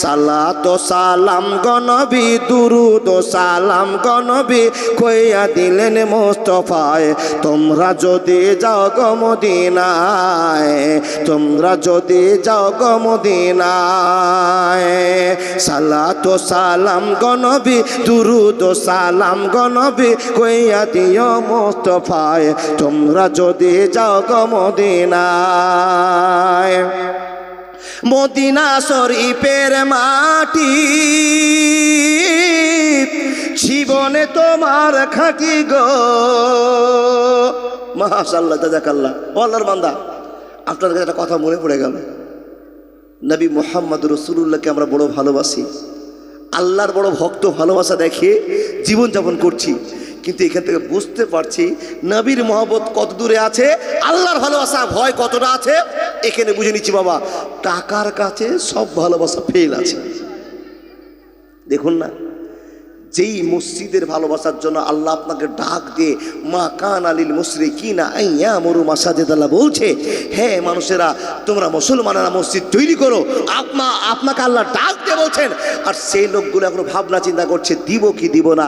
সালাত সালাম গনবী দুরুদ সালাম গনবী কইয়া দিলেন মুস্তাফায় তোমরা যদি যাও গো মদিনায় তোমরা যদি যাও গো মদিনায় সালাত সালাম গনবী দুরুদ সালাম গনবী কইয়া দিও মুস্তাফায় তোমরা যদি যাও গো মদিনায় মদিনা শরীফের মাটি জীবনে তোমার খাঁটি গো মাশাআল্লাহ জাযাকাল্লাহ। আল্লাহর বান্দা আপনার কাছে একটা কথা মনে পড়ে গেল, নবী মুহাম্মদ রাসূলুল্লাহকে আমরা বড় ভালোবাসি, আল্লাহর বড় ভক্ত ভালোবাসা দেখে জীবনযাপন করছি, কিন্তু এখান থেকে বুঝতে পারছি নবীর মহব্বত কত দূরে আছে, আল্লাহর ভালোবাসা ভয় কতটা আছে। এখানে বুঝে নিচ্ছি বাবা টাকার কাছে সব ভালোবাসা ফেল আছে। দেখুন না, যেই মসজিদের ভালোবাসার জন্য আল্লাহ আপনাকে ডাক দিয়ে মা কান আলিল মুশরিকিনা আইয়ামুরু মাসাজিদাল্লাহ বলছে, হ্যাঁ মানুষেরা তোমরা মুসলমানেরা মসজিদ তৈরি করো, আপনাকে আল্লাহ ডাক দিয়ে বলছেন। আর সেই লোকগুলো এখন ভাবনা চিন্তা করছে দিব কি দিব না।